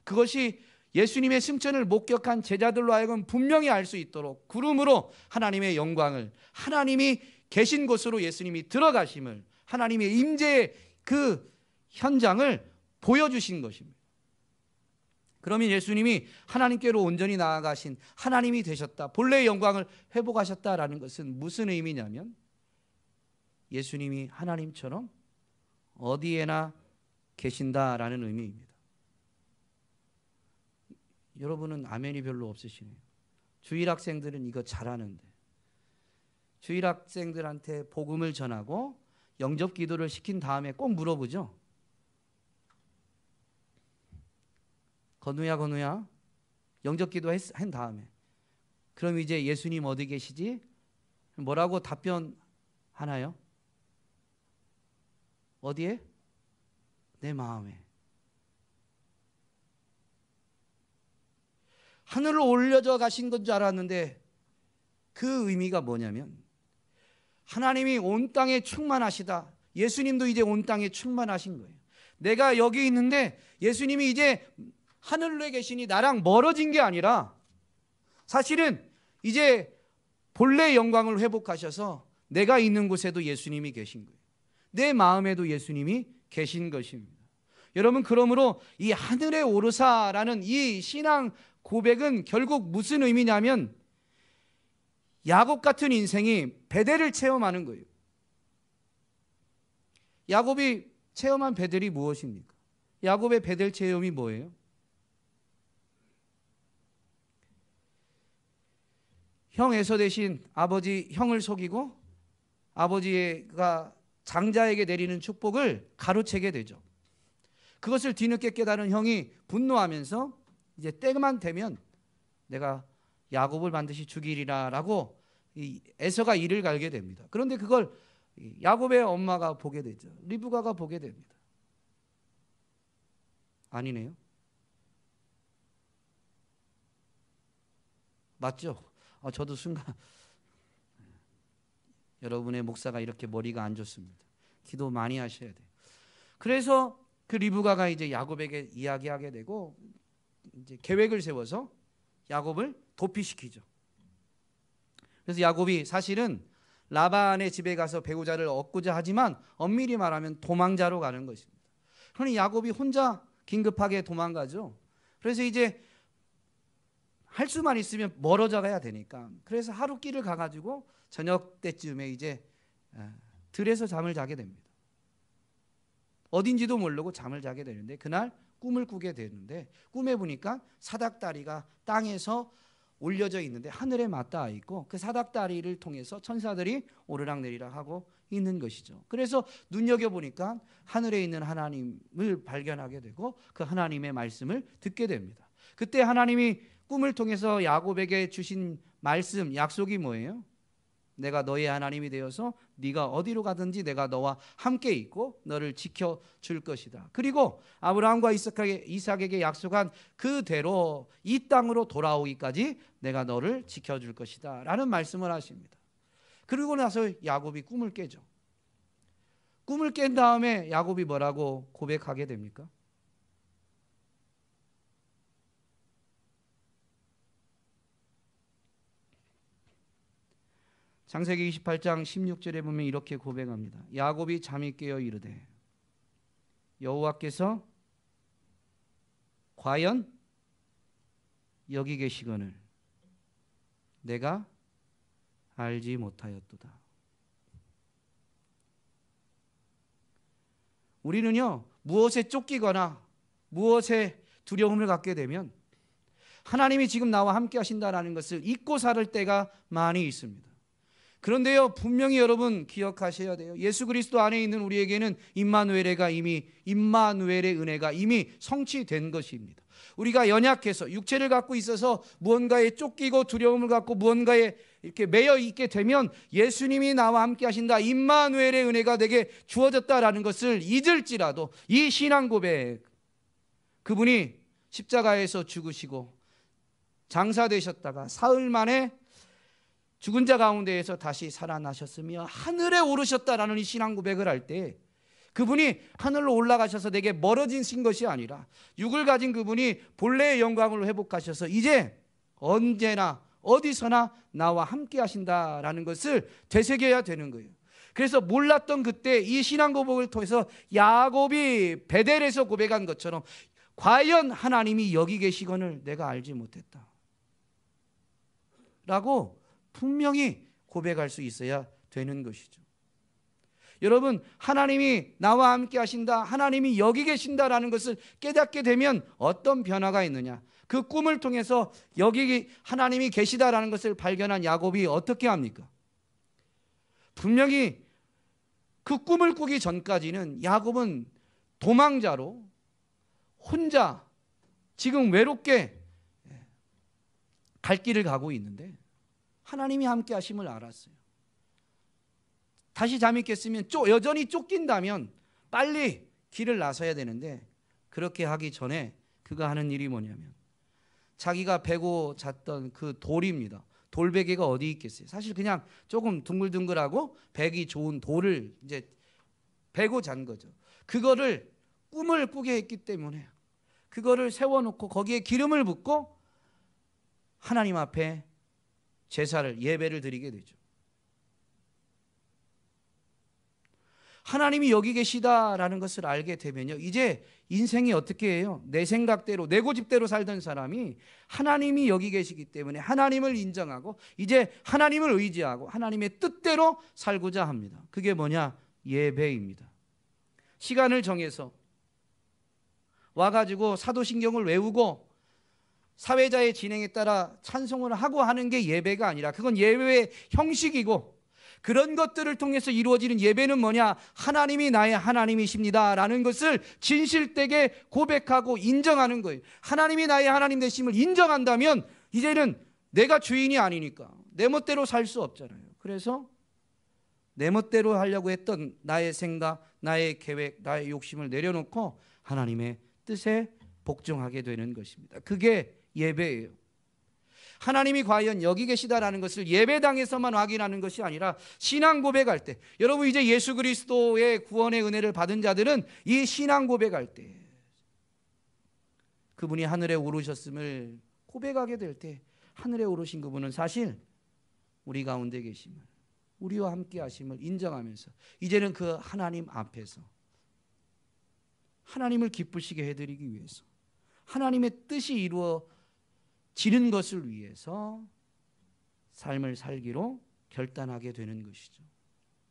그것이 예수님의 승천을 목격한 제자들로 하여금 분명히 알 수 있도록 구름으로 하나님의 영광을, 하나님이 계신 곳으로 예수님이 들어가심을, 하나님의 임재의 그 현장을 보여주신 것입니다. 그러면 예수님이 하나님께로 온전히 나아가신 하나님이 되셨다, 본래의 영광을 회복하셨다라는 것은 무슨 의미냐면 예수님이 하나님처럼 어디에나 계신다라는 의미입니다. 여러분은 아멘이 별로 없으시네요. 주일학생들은 이거 잘하는데, 주일학생들한테 복음을 전하고 영접 기도를 시킨 다음에 꼭 물어보죠. 건우야 영접 기도 한 다음에 그럼 이제 예수님 어디 계시지? 뭐라고 답변하나요? 어디에? 내 마음에. 하늘로 올려져 가신 건 줄 알았는데 그 의미가 뭐냐면 하나님이 온 땅에 충만하시다. 예수님도 이제 온 땅에 충만하신 거예요. 내가 여기 있는데 예수님이 이제 하늘에 계시니 나랑 멀어진 게 아니라 사실은 이제 본래의 영광을 회복하셔서 내가 있는 곳에도 예수님이 계신 거예요. 내 마음에도 예수님이 계신 것입니다. 여러분, 그러므로 이 하늘에 오르사라는 이 신앙 고백은 결국 무슨 의미냐면 야곱 같은 인생이 베델을 체험하는 거예요. 야곱이 체험한 베델이 무엇입니까? 야곱의 베델 체험이 뭐예요? 형 에서 대신 아버지 형을 속이고 아버지가 장자에게 내리는 축복을 가로채게 되죠. 그것을 뒤늦게 깨달은 형이 분노하면서 이제 때만 되면 내가 야곱을 반드시 죽이리라라고 에서가 이를 갈게 됩니다. 그런데 그걸 야곱의 엄마가 보게 되죠. 리브가가 보게 됩니다. 아니네요. 맞죠? 저도 순간 여러분의 목사가 이렇게 머리가 안 좋습니다. 기도 많이 하셔야 돼요. 그래서 그 리브가가 이제 야곱에게 이야기하게 되고 이제 계획을 세워서 야곱을 도피시키죠. 그래서 야곱이 사실은 라반의 집에 가서 배우자를 얻고자 하지만 엄밀히 말하면 도망자로 가는 것입니다. 그러니 야곱이 혼자 긴급하게 도망가죠. 그래서 이제 할 수만 있으면 멀어져 가야 되니까 그래서 하루 길을 가가지고 저녁 때쯤에 이제 들에서 잠을 자게 됩니다. 어딘지도 모르고 잠을 자게 되는데 그날 꿈을 꾸게 되는데 꿈에 보니까 사닥다리가 땅에서 올려져 있는데 하늘에 맞닿아 있고 그 사닥다리를 통해서 천사들이 오르락내리락 하고 있는 것이죠. 그래서 눈여겨보니까 하늘에 있는 하나님을 발견하게 되고 그 하나님의 말씀을 듣게 됩니다. 그때 하나님이 꿈을 통해서 야곱에게 주신 말씀, 약속이 뭐예요? 내가 너의 하나님이 되어서 네가 어디로 가든지 내가 너와 함께 있고 너를 지켜줄 것이다. 그리고 아브라함과 이삭에게 약속한 그대로 이 땅으로 돌아오기까지 내가 너를 지켜줄 것이다 라는 말씀을 하십니다. 그리고 나서 야곱이 꿈을 깨죠. 꿈을 깬 다음에 야곱이 뭐라고 고백하게 됩니까? 창세기 28장 16절에 보면 이렇게 고백합니다. 야곱이 잠이 깨어 이르되 여호와께서 과연 여기 계시거늘 내가 알지 못하였도다. 우리는요, 무엇에 쫓기거나 무엇에 두려움을 갖게 되면 하나님이 지금 나와 함께 하신다라는 것을 잊고 살 때가 많이 있습니다. 그런데요, 분명히 여러분 기억하셔야 돼요. 예수 그리스도 안에 있는 우리에게는 임마누엘의 은혜가 이미 성취된 것입니다. 우리가 연약해서 육체를 갖고 있어서 무언가에 쫓기고 두려움을 갖고 무언가에 이렇게 매여 있게 되면 예수님이 나와 함께 하신다, 임마누엘의 은혜가 내게 주어졌다라는 것을 잊을지라도 이 신앙 고백, 그분이 십자가에서 죽으시고 장사되셨다가 사흘 만에 죽은 자 가운데에서 다시 살아나셨으며 하늘에 오르셨다라는 이 신앙 고백을 할 때 그분이 하늘로 올라가셔서 내게 멀어지신 것이 아니라 육을 가진 그분이 본래의 영광을 회복하셔서 이제 언제나 어디서나 나와 함께 하신다라는 것을 되새겨야 되는 거예요. 그래서 몰랐던 그때 이 신앙 고백을 통해서 야곱이 베델에서 고백한 것처럼 과연 하나님이 여기 계시거늘 내가 알지 못했다 라고 분명히 고백할 수 있어야 되는 것이죠. 여러분, 하나님이 나와 함께 하신다, 하나님이 여기 계신다라는 것을 깨닫게 되면 어떤 변화가 있느냐, 그 꿈을 통해서 여기 하나님이 계시다라는 것을 발견한 야곱이 어떻게 합니까? 분명히 그 꿈을 꾸기 전까지는 야곱은 도망자로 혼자 지금 외롭게 갈 길을 가고 있는데 하나님이 함께 하심을 알았어요. 다시 잠이 깼으면 여전히 쫓긴다면 빨리 길을 나서야 되는데 그렇게 하기 전에 그가 하는 일이 뭐냐면 자기가 베고 잤던 그 돌입니다. 돌베개가 어디 있겠어요? 사실 그냥 조금 둥글둥글하고 베기 좋은 돌을 이제 베고 잔 거죠. 그거를 꿈을 꾸게 했기 때문에 그거를 세워놓고 거기에 기름을 붓고 하나님 앞에 제사를 예배를 드리게 되죠. 하나님이 여기 계시다라는 것을 알게 되면요, 이제 인생이 어떻게 해요? 내 생각대로 내 고집대로 살던 사람이 하나님이 여기 계시기 때문에 하나님을 인정하고 이제 하나님을 의지하고 하나님의 뜻대로 살고자 합니다. 그게 뭐냐? 예배입니다. 시간을 정해서 와가지고 사도신경을 외우고 사회자의 진행에 따라 찬송을 하고 하는 게 예배가 아니라 그건 예배의 형식이고, 그런 것들을 통해서 이루어지는 예배는 뭐냐? 하나님이 나의 하나님이십니다 라는 것을 진실되게 고백하고 인정하는 거예요. 하나님이 나의 하나님 되심을 인정한다면 이제는 내가 주인이 아니니까 내 멋대로 살 수 없잖아요. 그래서 내 멋대로 하려고 했던 나의 생각, 나의 계획, 나의 욕심을 내려놓고 하나님의 뜻에 복종하게 되는 것입니다. 그게 예배예요. 하나님이 과연 여기 계시다라는 것을 예배당에서만 확인하는 것이 아니라 신앙 고백할 때, 여러분 이제 예수 그리스도의 구원의 은혜를 받은 자들은 이 신앙 고백할 때 그분이 하늘에 오르셨음을 고백하게 될 때 하늘에 오르신 그분은 사실 우리 가운데 계심을, 우리와 함께 하심을 인정하면서 이제는 그 하나님 앞에서 하나님을 기쁘시게 해드리기 위해서 하나님의 뜻이 이루어지는 것을 위해서 삶을 살기로 결단하게 되는 것이죠.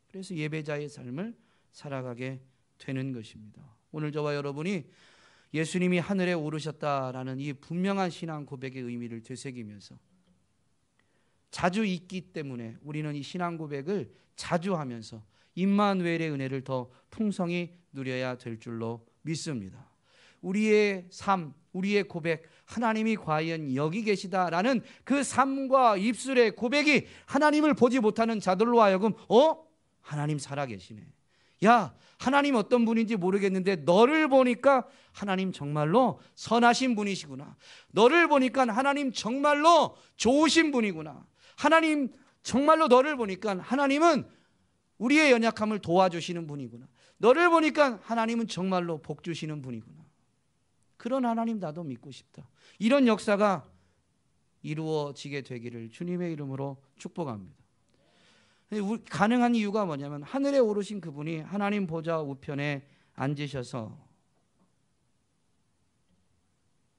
그래서 예배자의 삶을 살아가게 되는 것입니다. 오늘 저와 여러분이 예수님이 하늘에 오르셨다라는 이 분명한 신앙 고백의 의미를 되새기면서 자주 있기 때문에 우리는 이 신앙 고백을 자주 하면서 임마누엘의 은혜를 더 풍성히 누려야 될 줄로 믿습니다. 우리의 삶, 우리의 고백, 하나님이 과연 여기 계시다라는 그 삶과 입술의 고백이 하나님을 보지 못하는 자들로 하여금 하나님 살아계시네. 야, 하나님 어떤 분인지 모르겠는데 너를 보니까 하나님 정말로 선하신 분이시구나. 너를 보니까 하나님 정말로 좋으신 분이구나. 하나님 정말로 너를 보니까 하나님은 우리의 연약함을 도와주시는 분이구나. 너를 보니까 하나님은 정말로 복 주시는 분이구나. 그런 하나님 나도 믿고 싶다. 이런 역사가 이루어지게 되기를 주님의 이름으로 축복합니다. 가능한 이유가 뭐냐면 하늘에 오르신 그분이 하나님 보좌 우편에 앉으셔서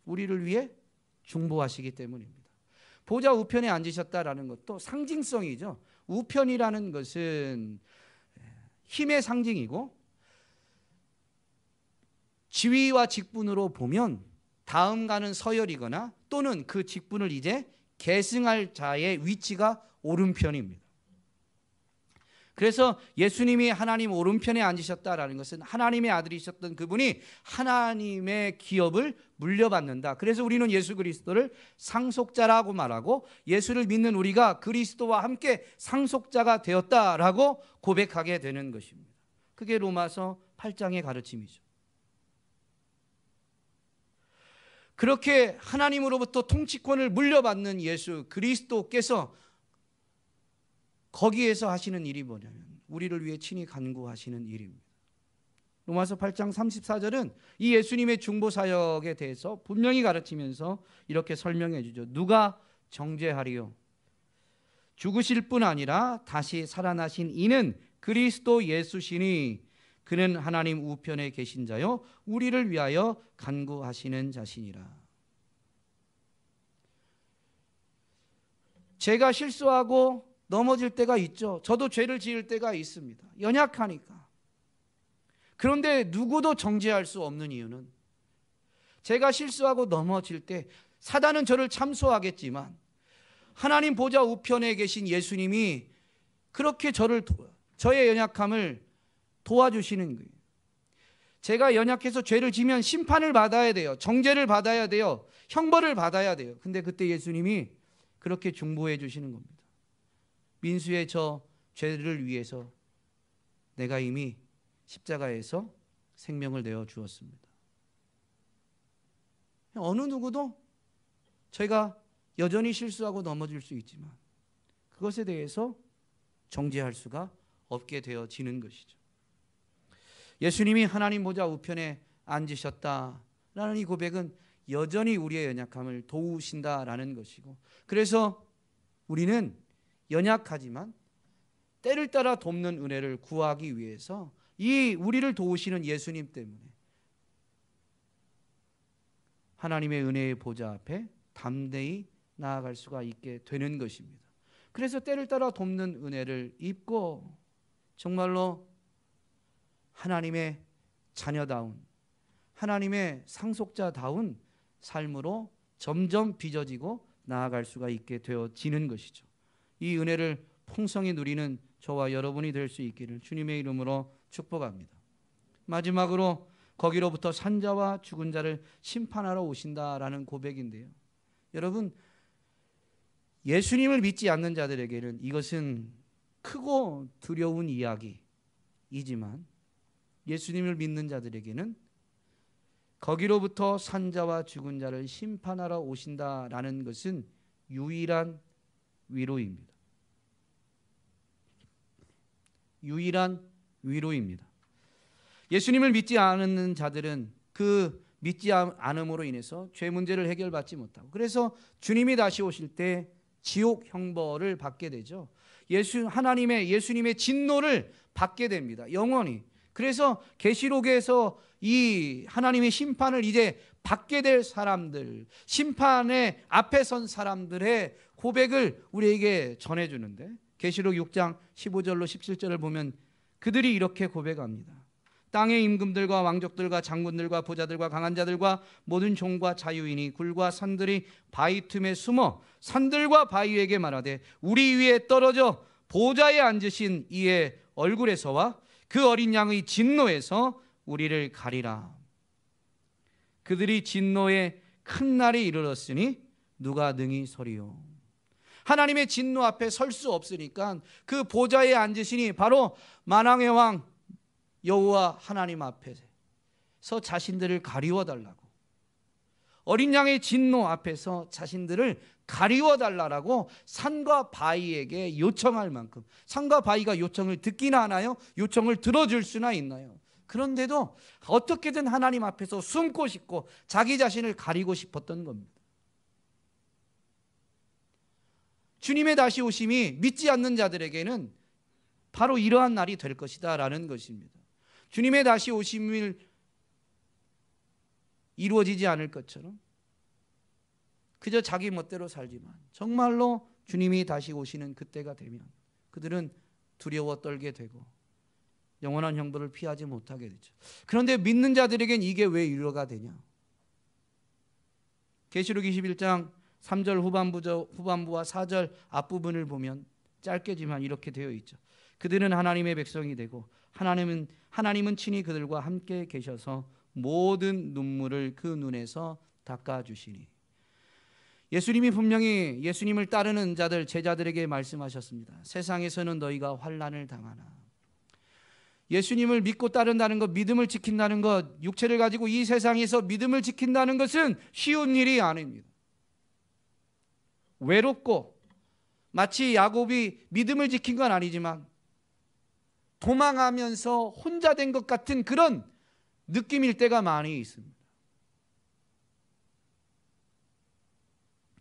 우리를 위해 중보하시기 때문입니다. 보좌 우편에 앉으셨다라는 것도 상징성이죠. 우편이라는 것은 힘의 상징이고 지위와 직분으로 보면 다음 가는 서열이거나 또는 그 직분을 이제 계승할 자의 위치가 오른편입니다. 그래서 예수님이 하나님 오른편에 앉으셨다라는 것은 하나님의 아들이셨던 그분이 하나님의 기업을 물려받는다. 그래서 우리는 예수 그리스도를 상속자라고 말하고 예수를 믿는 우리가 그리스도와 함께 상속자가 되었다라고 고백하게 되는 것입니다. 그게 로마서 8장의 가르침이죠. 그렇게 하나님으로부터 통치권을 물려받는 예수 그리스도께서 거기에서 하시는 일이 뭐냐면 우리를 위해 친히 간구하시는 일입니다. 로마서 8장 34절은 이 예수님의 중보 사역에 대해서 분명히 가르치면서 이렇게 설명해 주죠. 누가 정죄하리요? 죽으실 뿐 아니라 다시 살아나신 이는 그리스도 예수시니 그는 하나님 우편에 계신 자요 우리를 위하여 간구하시는 자시니라. 제가 실수하고 넘어질 때가 있죠. 저도 죄를 지을 때가 있습니다. 연약하니까. 그런데 누구도 정죄할 수 없는 이유는 제가 실수하고 넘어질 때 사단은 저를 참소하겠지만 하나님 보좌 우편에 계신 예수님이 그렇게 저의 연약함을 도와주시는 거예요. 제가 연약해서 죄를 지면 심판을 받아야 돼요. 정죄를 받아야 돼요. 형벌을 받아야 돼요. 근데 그때 예수님이 그렇게 중보해 주시는 겁니다. 민수의 저 죄를 위해서 내가 이미 십자가에서 생명을 내어 주었습니다. 어느 누구도 저희가 여전히 실수하고 넘어질 수 있지만 그것에 대해서 정죄할 수가 없게 되어지는 것이죠. 예수님이 하나님 보좌 우편에 앉으셨다라는 이 고백은 여전히 우리의 연약함을 도우신다라는 것이고, 그래서 우리는 연약하지만 때를 따라 돕는 은혜를 구하기 위해서 이 우리를 도우시는 예수님 때문에 하나님의 은혜의 보좌 앞에 담대히 나아갈 수가 있게 되는 것입니다. 그래서 때를 따라 돕는 은혜를 입고 정말로 하나님의 자녀다운, 하나님의 상속자다운 삶으로 점점 빚어지고 나아갈 수가 있게 되어지는 것이죠. 이 은혜를 풍성히 누리는 저와 여러분이 될 수 있기를 주님의 이름으로 축복합니다. 마지막으로 거기로부터 산자와 죽은 자를 심판하러 오신다라는 고백인데요. 여러분, 예수님을 믿지 않는 자들에게는 이것은 크고 두려운 이야기이지만 예수님을 믿는 자들에게는 거기로부터 산자와 죽은 자를 심판하러 오신다라는 것은 유일한 위로입니다. 유일한 위로입니다. 예수님을 믿지 않는 자들은 그 믿지 않음으로 인해서 죄 문제를 해결받지 못하고, 그래서 주님이 다시 오실 때 지옥 형벌을 받게 되죠. 예수님의 진노를 받게 됩니다. 영원히. 그래서 계시록에서 이 하나님의 심판을 이제 받게 될 사람들, 심판의 앞에 선 사람들의 고백을 우리에게 전해주는데, 계시록 6장 15절로 17절을 보면 그들이 이렇게 고백합니다. 땅의 임금들과 왕족들과 장군들과 부자들과 강한 자들과 모든 종과 자유인이 굴과 산들이 바위 틈에 숨어 산들과 바위에게 말하되 우리 위에 떨어져 보좌에 앉으신 이의 얼굴에서와 그 어린 양의 진노에서 우리를 가리라. 그들이 진노의 큰 날이 이르렀으니 누가 능히 서리요. 하나님의 진노 앞에 설 수 없으니까 그 보좌에 앉으시니 바로 만왕의 왕 여호와 하나님 앞에서 자신들을 가리워 달라고, 어린 양의 진노 앞에서 자신들을 가리워 달라고 산과 바위에게 요청할 만큼, 산과 바위가 요청을 듣기나 하나요? 요청을 들어줄 수나 있나요? 그런데도 어떻게든 하나님 앞에서 숨고 싶고 자기 자신을 가리고 싶었던 겁니다. 주님의 다시 오심이 믿지 않는 자들에게는 바로 이러한 날이 될 것이다 라는 것입니다. 주님의 다시 오심을 이루어지지 않을 것처럼 그저 자기 멋대로 살지만 정말로 주님이 다시 오시는 그때가 되면 그들은 두려워 떨게 되고 영원한 형벌을 피하지 못하게 되죠. 그런데 믿는 자들에겐 이게 왜 위로가 되냐? 계시록 21장 3절 후반부와 4절 앞부분을 보면 짧게지만 이렇게 되어 있죠. 그들은 하나님의 백성이 되고 하나님은 친히 그들과 함께 계셔서 모든 눈물을 그 눈에서 닦아주시니. 예수님이 분명히 예수님을 따르는 자들, 제자들에게 말씀하셨습니다. 세상에서는 너희가 환난을 당하나. 예수님을 믿고 따른다는 것, 믿음을 지킨다는 것, 육체를 가지고 이 세상에서 믿음을 지킨다는 것은 쉬운 일이 아닙니다. 외롭고 마치 야곱이 믿음을 지킨 건 아니지만 도망하면서 혼자 된 것 같은 그런 느낌일 때가 많이 있습니다.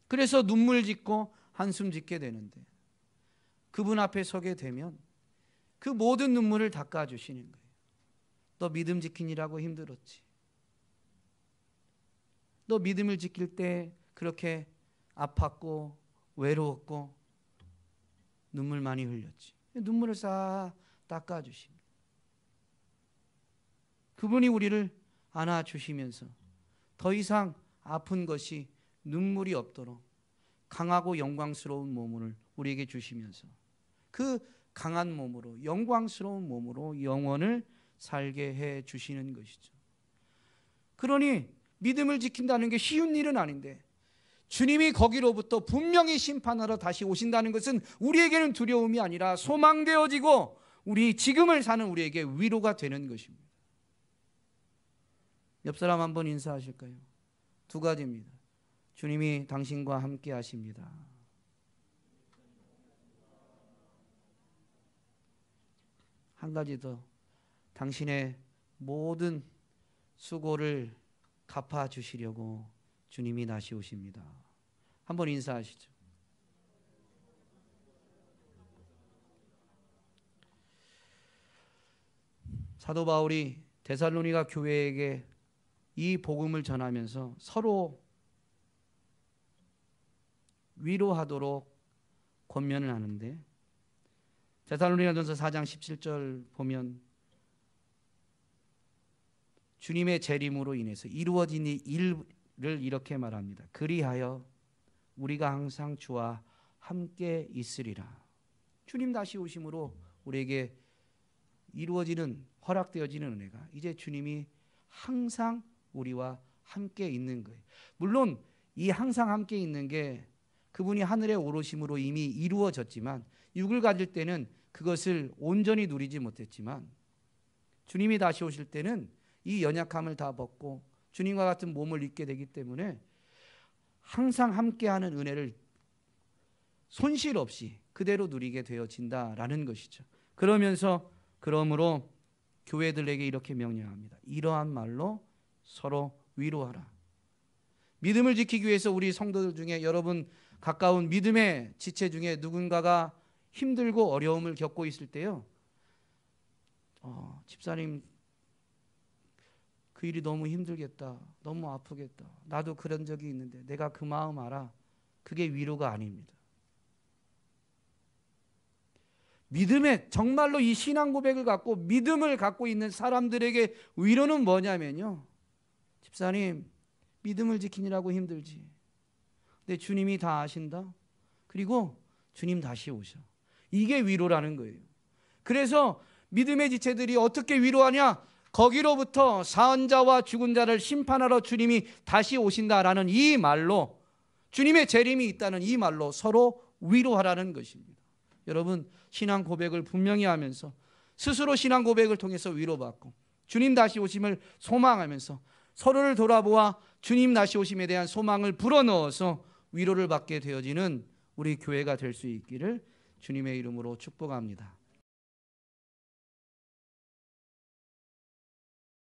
그래서 눈물 짓고 한숨 짓게 되는데 그분 앞에 서게 되면 그 모든 눈물을 닦아주시는 거예요. 너 믿음 지키느라고 힘들었지. 너 믿음을 지킬 때 그렇게 아팠고 외로웠고 눈물 많이 흘렸지. 눈물을 싹 닦아주십니다. 그분이 우리를 안아주시면서 더 이상 아픈 것이 눈물이 없도록 강하고 영광스러운 몸을 우리에게 주시면서 그 강한 몸으로, 영광스러운 몸으로 영원을 살게 해 주시는 것이죠. 그러니 믿음을 지킨다는 게 쉬운 일은 아닌데 주님이 거기로부터 분명히 심판하러 다시 오신다는 것은 우리에게는 두려움이 아니라 소망되어지고 우리 지금을 사는 우리에게 위로가 되는 것입니다. 옆 사람 한번 인사하실까요? 두 가지입니다. 주님이 당신과 함께 하십니다. 한 가지 더, 당신의 모든 수고를 갚아주시려고 주님이 다시 오십니다. 한번 인사하시죠. 사도 바울이 데살로니가 교회에게 이 복음을 전하면서 서로 위로하도록 권면을 하는데 데살로니가전서 4장 17절 보면 주님의 재림으로 인해서 이루어진 이 일을 이렇게 말합니다. 그리하여 우리가 항상 주와 함께 있으리라. 주님 다시 오심으로 우리에게 이루어지는, 허락되어지는 은혜가 이제 주님이 항상 우리와 함께 있는 거예요. 물론 이 항상 함께 있는 게 그분이 하늘에 오르심으로 이미 이루어졌지만 육을 가질 때는 그것을 온전히 누리지 못했지만 주님이 다시 오실 때는 이 연약함을 다 벗고 주님과 같은 몸을 입게 되기 때문에 항상 함께하는 은혜를 손실 없이 그대로 누리게 되어진다라는 것이죠. 그러므로 교회들에게 이렇게 명령합니다. 이러한 말로 서로 위로하라. 믿음을 지키기 위해서 우리 성도들 중에 여러분 가까운 믿음의 지체 중에 누군가가 힘들고 어려움을 겪고 있을 때요. 집사님 그 일이 너무 힘들겠다. 너무 아프겠다. 나도 그런 적이 있는데 내가 그 마음 알아. 그게 위로가 아닙니다. 믿음의 정말로 이 신앙 고백을 갖고 믿음을 갖고 있는 사람들에게 위로는 뭐냐면요. 집사님 믿음을 지키느라고 힘들지. 근데 주님이 다 아신다. 그리고 주님 다시 오셔. 이게 위로라는 거예요. 그래서 믿음의 지체들이 어떻게 위로하냐? 거기로부터 사한 자와 죽은 자를 심판하러 주님이 다시 오신다라는 이 말로, 주님의 재림이 있다는 이 말로 서로 위로하라는 것입니다. 여러분 신앙 고백을 분명히 하면서 스스로 신앙 고백을 통해서 위로받고 주님 다시 오심을 소망하면서 서로를 돌아보아 주님 다시 오심에 대한 소망을 불어넣어서 위로를 받게 되어지는 우리 교회가 될 수 있기를 주님의 이름으로 축복합니다.